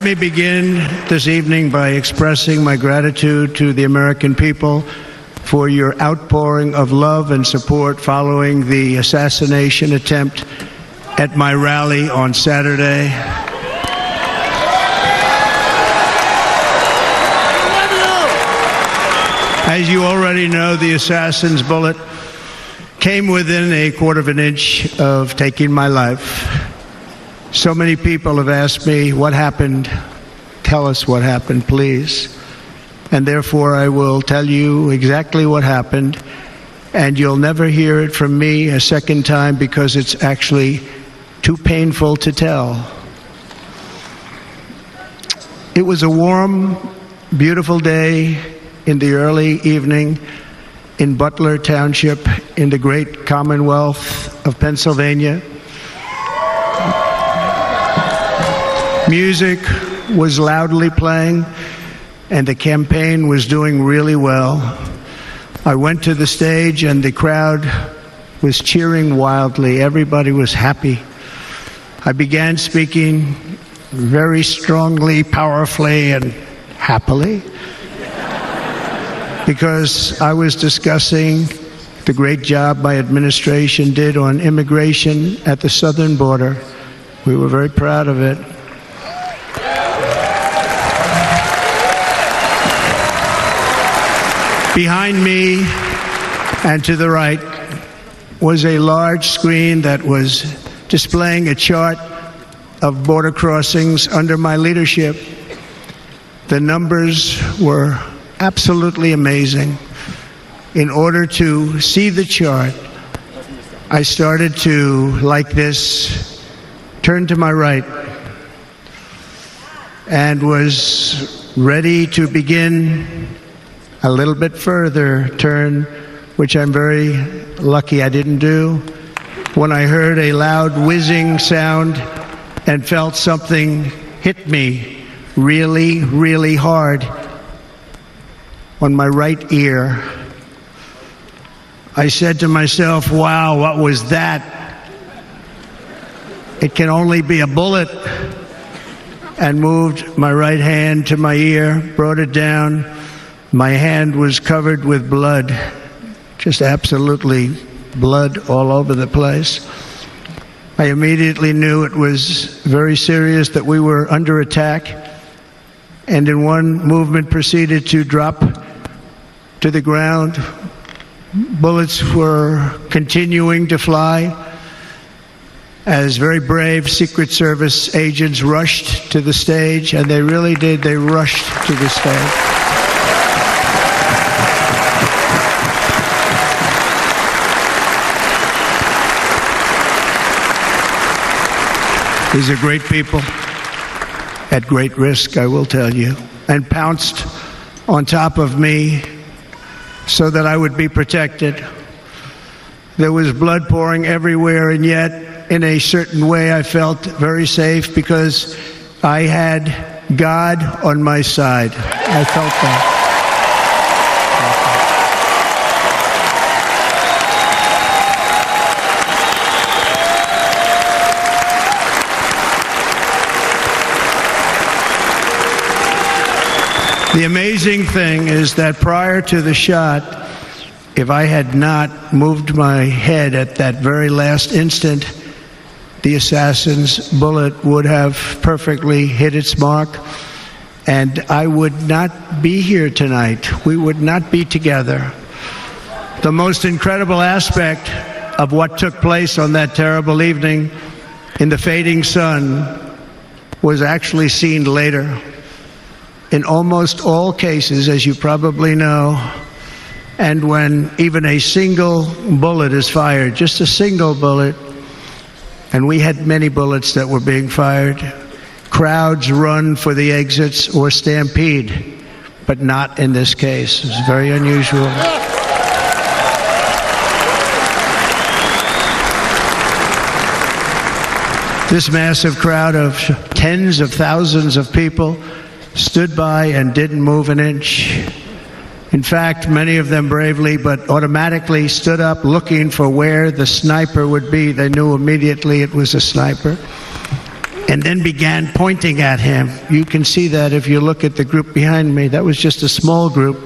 Let me begin this evening by expressing my gratitude to the American people for your outpouring of love and support following the assassination attempt at my rally on Saturday. As you already know, the assassin's bullet came within a quarter of an inch of taking my life. So many people have asked me, what happened? Tell us what happened, please. And therefore, I will tell you exactly what happened, and you'll never hear it from me a second time because it's actually too painful to tell. It was a warm, beautiful day in the early evening in Butler Township in the great Commonwealth of Pennsylvania. Music was loudly playing, and the campaign was doing really well. I went to the stage, and the crowd was cheering wildly. Everybody was happy. I began speaking very strongly, powerfully, and happily, because I was discussing the great job my administration did on immigration at the southern border. We were very proud of it. Behind me and to the right was a large screen that was displaying a chart of border crossings under my leadership. The numbers were absolutely amazing. In order to see the chart, I started to, like this, turn to my right and was ready to begin a little bit further turn, which I'm very lucky I didn't do, when I heard a loud whizzing sound and felt something hit me really, really hard on my right ear. I said to myself, wow, what was that? It can only be a bullet. And moved my right hand to my ear, brought it down. My hand was covered with blood, just absolutely blood all over the place. I immediately knew it was very serious, that we were under attack, and in one movement proceeded to drop to the ground. Bullets were continuing to fly as very brave Secret Service agents rushed to the stage, and they really did, they rushed to the stage. These are great people, at great risk, I will tell you, and pounced on top of me so that I would be protected. There was blood pouring everywhere, and yet, in a certain way, I felt very safe because I had God on my side. I felt that. The amazing thing is that prior to the shot, if I had not moved my head at that very last instant, the assassin's bullet would have perfectly hit its mark, and I would not be here tonight. We would not be together. The most incredible aspect of what took place on that terrible evening in the fading sun was actually seen later. In almost all cases, as you probably know, and when even a single bullet is fired, just a single bullet, and we had many bullets that were being fired, crowds run for the exits or stampede, but not in this case. It's very unusual. This massive crowd of tens of thousands of people stood by and didn't move an inch. In fact, many of them bravely but automatically stood up looking for where the sniper would be. They knew immediately it was a sniper. and then began pointing at him. You can see that if you look at the group behind me. That was just a small group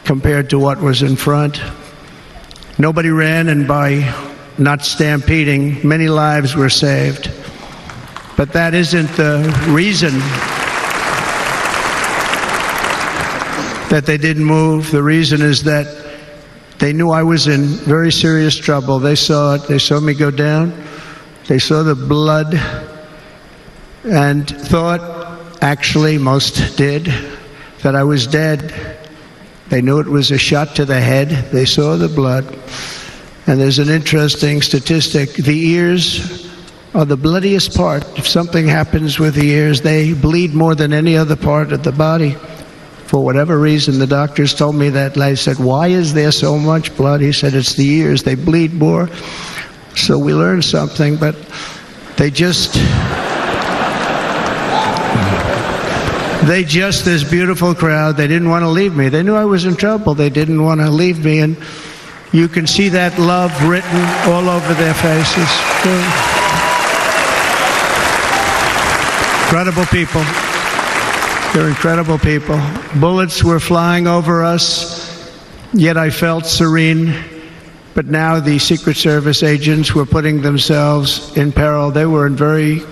compared to what was in front. Nobody ran, and by not stampeding, many lives were saved. But that isn't the reason that they didn't move. The reason is that they knew I was in very serious trouble. They saw it. They saw me go down. They saw the blood and thought, actually most did, that I was dead. They knew it was a shot to the head. They saw the blood. And there's an interesting statistic. The ears are the bloodiest part. If something happens with the ears, they bleed more than any other part of the body. For whatever reason, the doctors told me that. I said, why is there so much blood? He said, it's the ears. They bleed more. So we learned something, but they just, this beautiful crowd, they didn't want to leave me. They knew I was in trouble. They didn't want to leave me. And you can see that love written all over their faces. Incredible people. They're incredible people. Bullets were flying over us, yet I felt serene. But now the Secret Service agents were putting themselves in peril. They were in very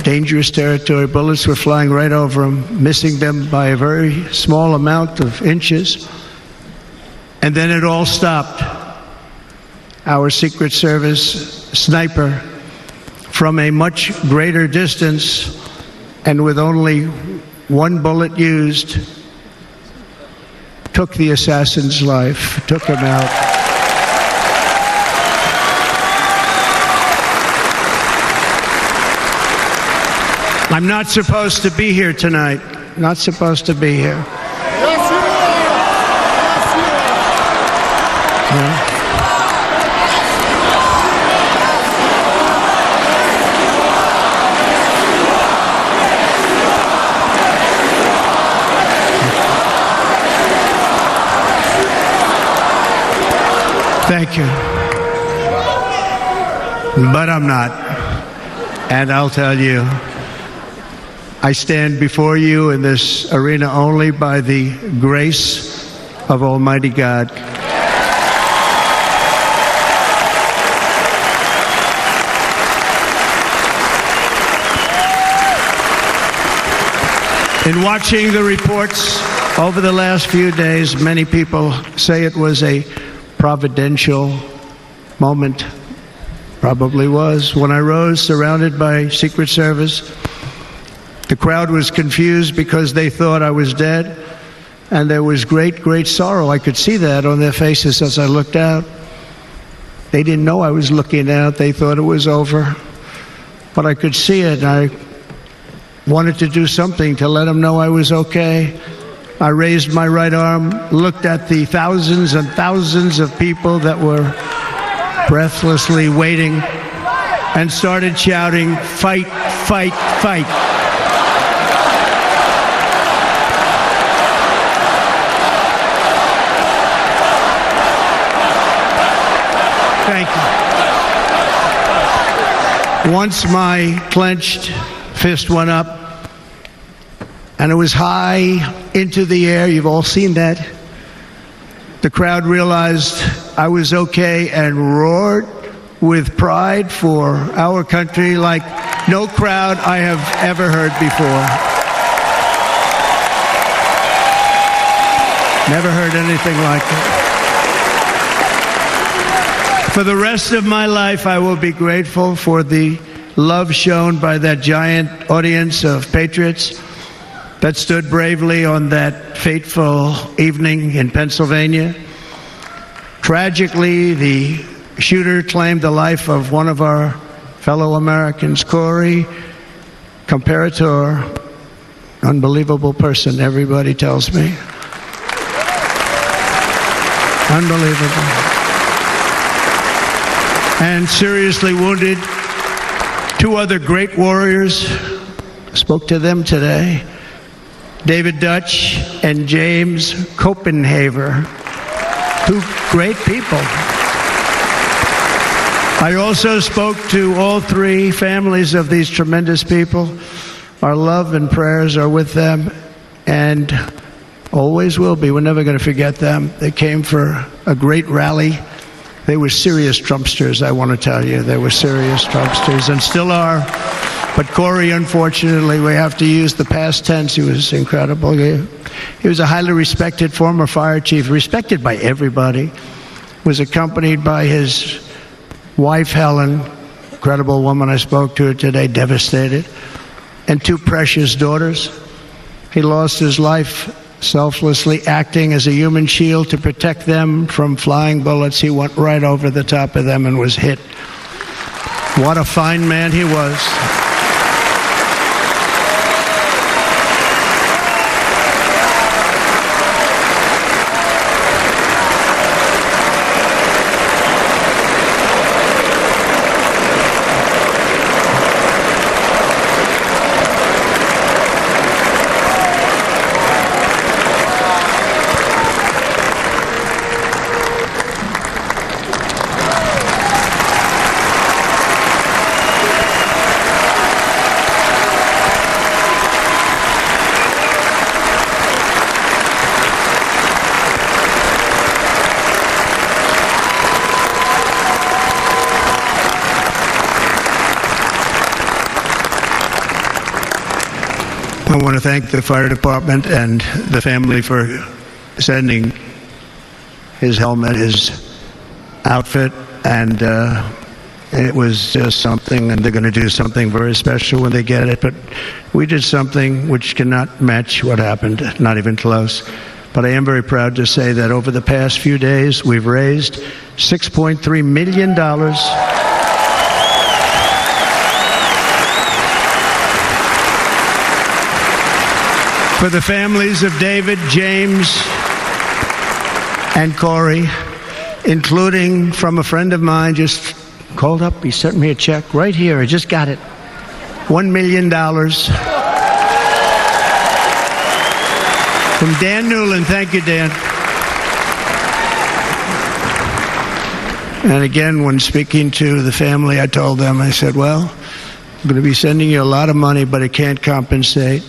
dangerous territory. Bullets were flying right over them, missing them by a very small amount of inches. And then it all stopped. Our Secret Service sniper, from a much greater distance and with only one bullet used, took the assassin's life, took him out. I'm not supposed to be here tonight. Not supposed to be here. Yes, you are. Yes, you are. Yeah. Thank you. But I'm not. And I'll tell you, I stand before you in this arena only by the grace of Almighty God. In watching the reports over the last few days, many people say it was a providential moment. Probably was. When I rose, surrounded by Secret Service, the crowd was confused because they thought I was dead, and there was great, great sorrow. I could see that on their faces as I looked out. They didn't know I was looking out. They thought it was over. But I could see it, and I wanted to do something to let them know I was okay. I raised my right arm, looked at the thousands and thousands of people that were breathlessly waiting, and started shouting, "Fight, fight, fight." Thank you. Once my clenched fist went up, and it was high into the air. You've all seen that. The crowd realized I was okay and roared with pride for our country like no crowd I have ever heard before. Never heard anything like it. For the rest of my life, I will be grateful for the love shown by that giant audience of patriots that stood bravely on that fateful evening in Pennsylvania. Tragically, the shooter claimed the life of one of our fellow Americans, Corey Comparator. Unbelievable person, everybody tells me. Unbelievable. And seriously wounded, two other great warriors. Spoke to them today. David Dutch and James Copenhaver, two great people. I also spoke to all three families of these tremendous people. Our love and prayers are with them, and always will be. We're never going to forget them. They came for a great rally. They were serious Trumpsters, I want to tell you. They were serious Trumpsters, and still are. But Corey, unfortunately, we have to use the past tense. He was incredible. He was a highly respected former fire chief, respected by everybody. Was accompanied by his wife, Helen, incredible woman. I spoke to her today, devastated, and two precious daughters. He lost his life selflessly acting as a human shield to protect them from flying bullets. He went right over the top of them and was hit. What a fine man he was. I want to thank the fire department and the family for sending his helmet, his outfit, and it was just something, and they're going to do something very special when they get it. But we did something which cannot match what happened, not even close. But I am very proud to say that over the past few days, we've raised $6.3 million for the families of David, James, and Corey, including from a friend of mine just called up. He sent me a check right here. I just got it. $1 million from Dan Newland. Thank you, Dan. And again, when speaking to the family, I told them, I said, well, I'm going to be sending you a lot of money, but it can't compensate.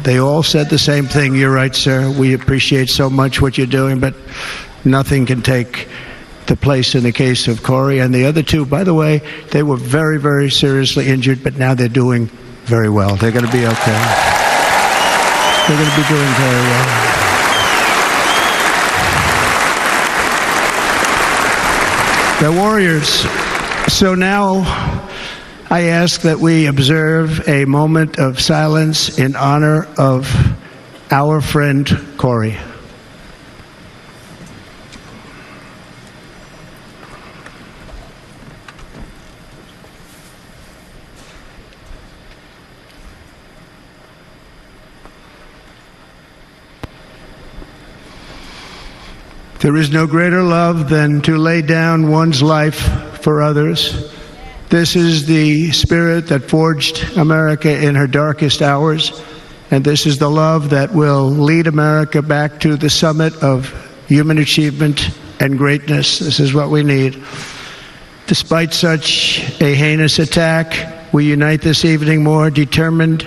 They all said the same thing. You're right, sir. We appreciate so much what you're doing, but nothing can take the place in the case of Corey. And the other two, by the way, they were very, very seriously injured, but now they're doing very well. They're going to be okay. They're going to be doing very well. They're warriors. So now I ask that we observe a moment of silence in honor of our friend Corey. There is no greater love than to lay down one's life for others. This is the spirit that forged America in her darkest hours, and this is the love that will lead America back to the summit of human achievement and greatness. This is what we need. Despite such a heinous attack, we unite this evening more determined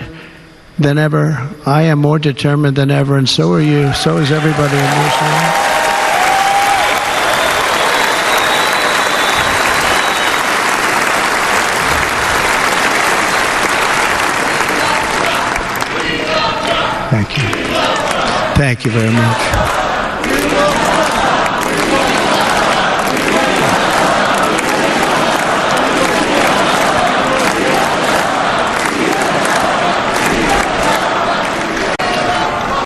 than ever. I am more determined than ever, and so are you. So is everybody in this room. Thank you. Thank you very much.